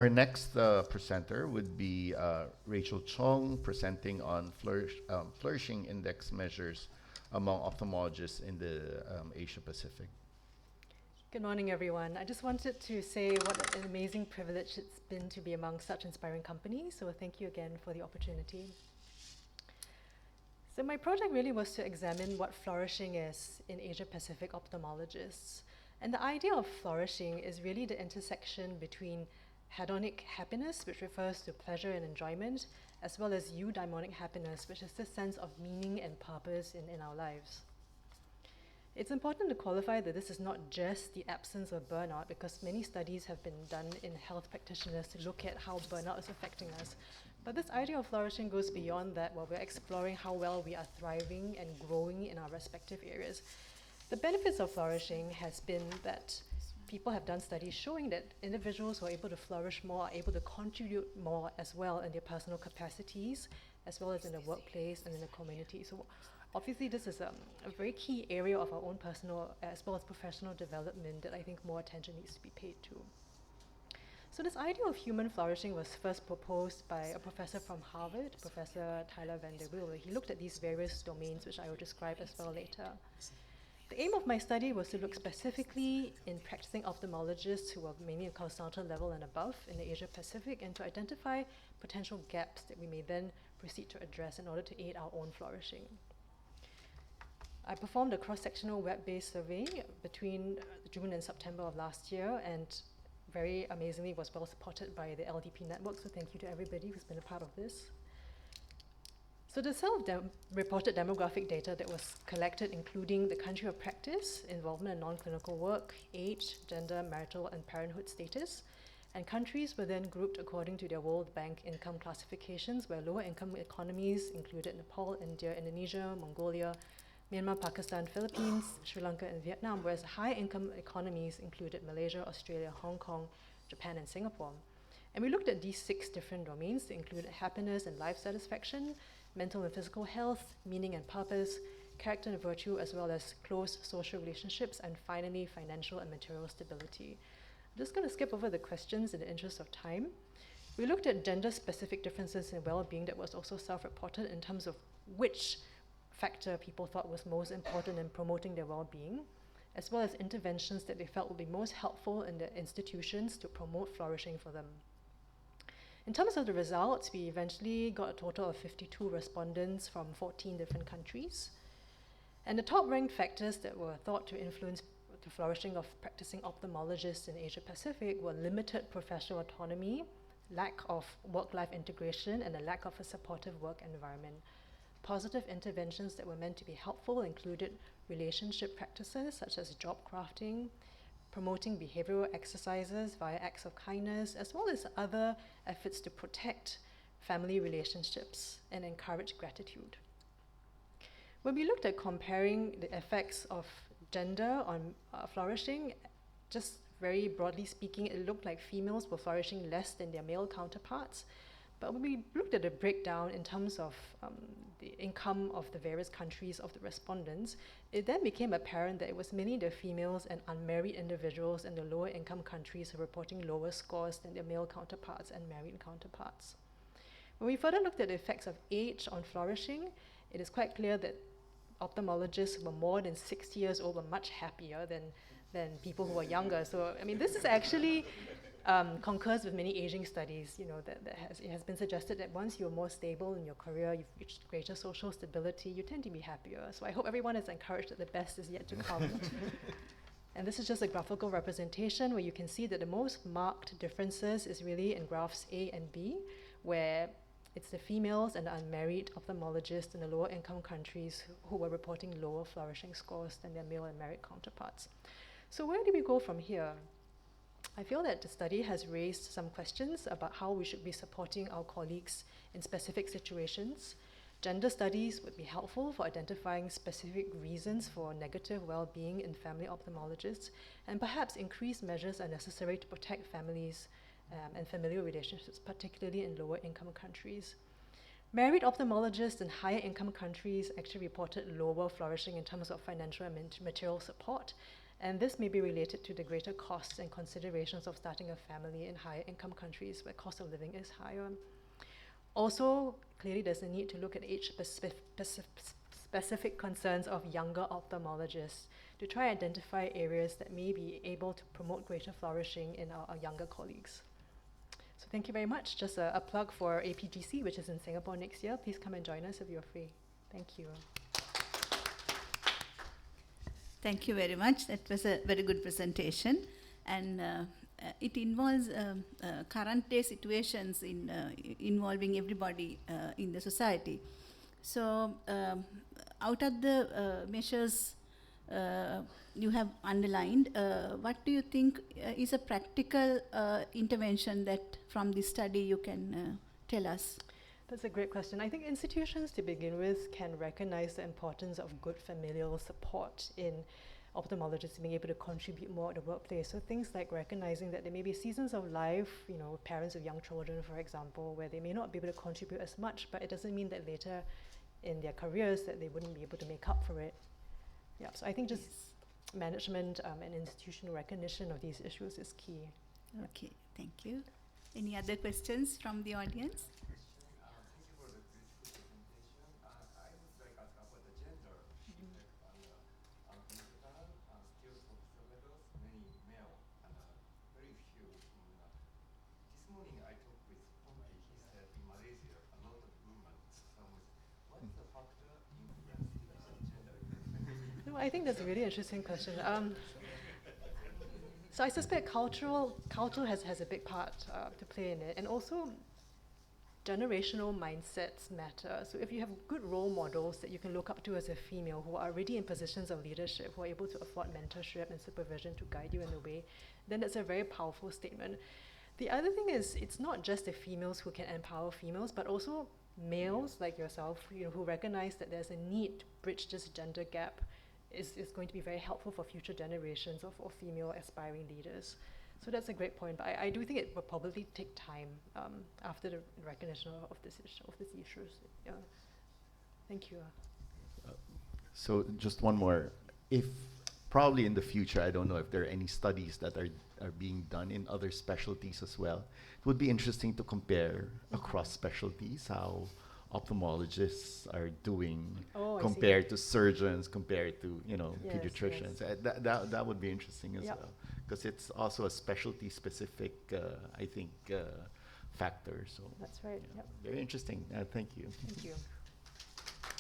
Our next presenter would be Rachel Chong, presenting on flourishing index measures among ophthalmologists in the Asia Pacific. Good morning, everyone. I just wanted to say what an amazing privilege it's been to be among such inspiring companies, so thank you again for the opportunity. So my project really was to examine what flourishing is in Asia Pacific ophthalmologists. And the idea of flourishing is really the intersection between hedonic happiness, which refers to pleasure and enjoyment, as well as eudaimonic happiness, which is this sense of meaning and purpose in our lives. It's important to qualify that this is not just the absence of burnout, because many studies have been done in health practitioners to look at how burnout is affecting us. But this idea of flourishing goes beyond that, while we're exploring how well we are thriving and growing in our respective areas. The benefits of flourishing has been that people have done studies showing that individuals who are able to flourish more are able to contribute more as well in their personal capacities, as well as in the workplace and in the community. So obviously this is a very key area of our own personal as well as professional development that I think more attention needs to be paid to. So this idea of human flourishing was first proposed by a professor from Harvard, Professor Tyler Van der Wiel. He looked at these various domains, which I will describe as well later. The aim of my study was to look specifically in practicing ophthalmologists who were mainly at consultant level and above in the Asia Pacific, and to identify potential gaps that we may then proceed to address in order to aid our own flourishing. I performed a cross-sectional web-based survey between June and September of last year, and very amazingly was well supported by the LDP network, so thank you to everybody who's been a part of this. So the self-reported demographic data that was collected, including the country of practice, involvement in non-clinical work, age, gender, marital and parenthood status, and countries were then grouped according to their World Bank income classifications, where lower income economies included Nepal, India, Indonesia, Mongolia, Myanmar, Pakistan, Philippines, Sri Lanka and Vietnam, whereas high income economies included Malaysia, Australia, Hong Kong, Japan and Singapore. And we looked at these 6 different domains that included happiness and life satisfaction, mental and physical health, meaning and purpose, character and virtue, as well as close social relationships, and finally, financial and material stability. I'm just going to skip over the questions in the interest of time. We looked at gender-specific differences in well-being that was also self-reported in terms of which factor people thought was most important in promoting their well-being, as well as interventions that they felt would be most helpful in their institutions to promote flourishing for them. In terms of the results, we eventually got a total of 52 respondents from 14 different countries. And the top-ranked factors that were thought to influence the flourishing of practicing ophthalmologists in Asia Pacific were limited professional autonomy, lack of work-life integration, and a lack of a supportive work environment. Positive interventions that were meant to be helpful included relationship practices such as job crafting, promoting behavioral exercises via acts of kindness, as well as other efforts to protect family relationships and encourage gratitude. When we looked at comparing the effects of gender on flourishing, just very broadly speaking, it looked like females were flourishing less than their male counterparts. But when we looked at the breakdown in terms of the income of the various countries of the respondents, it then became apparent that it was mainly the females and unmarried individuals in the lower income countries who were reporting lower scores than their male counterparts and married counterparts. When we further looked at the effects of age on flourishing, it is quite clear that ophthalmologists who were more than 60 years old were much happier than people who were younger. So, I mean, this is actually concurs with many aging studies. You know, it has been suggested that once you're more stable in your career, you've reached greater social stability, you tend to be happier. So I hope everyone is encouraged that the best is yet to come. And this is just a graphical representation where you can see that the most marked differences is really in graphs A and B, where it's the females and the unmarried ophthalmologists in the lower income countries who were reporting lower flourishing scores than their male and married counterparts. So where do we go from here? I feel that the study has raised some questions about how we should be supporting our colleagues in specific situations. Gender studies would be helpful for identifying specific reasons for negative well-being in family ophthalmologists, and perhaps increased measures are necessary to protect families and familial relationships, particularly in lower income countries. Married ophthalmologists in higher income countries actually reported lower flourishing in terms of financial and material support. And this may be related to the greater costs and considerations of starting a family in higher income countries where cost of living is higher. Also, clearly there's a need to look at age-specific concerns of younger ophthalmologists to try and identify areas that may be able to promote greater flourishing in our younger colleagues. So thank you very much. Just a plug for APGC, which is in Singapore next year. Please come and join us if you're free. Thank you. Thank you very much. That was a very good presentation. And it involves current day situations involving everybody in the society. So out of the measures you have underlined, what do you think is a practical intervention that from this study you can tell us? That's a great question. I think institutions, to begin with, can recognize the importance of good familial support in ophthalmologists being able to contribute more at the workplace. So things like recognizing that there may be seasons of life, parents of young children, for example, where they may not be able to contribute as much, but it doesn't mean that later in their careers that they wouldn't be able to make up for it. Yeah, so I think just management and institutional recognition of these issues is key. Okay, thank you. Any other questions from the audience? No, I think that's a really interesting question. So I suspect culture has a big part to play in it, and also generational mindsets matter. So if you have good role models that you can look up to as a female who are already in positions of leadership, who are able to afford mentorship and supervision to guide you in the way, then that's a very powerful statement. The other thing is, it's not just the females who can empower females, but also males like yourself, who recognize that there's a need to bridge this gender gap is going to be very helpful for future generations of female aspiring leaders. So that's a great point, but I do think it will probably take time after the recognition of these issues. Yeah. Thank you. So just one more. If probably in the future, I don't know if there are any studies that are being done in other specialties as well. It would be interesting to compare across specialties how ophthalmologists are doing compared to surgeons, compared to pediatricians. Yes. That would be interesting as well, because it's also a specialty specific I think factor. So that's right. very interesting. Thank you. Thank you.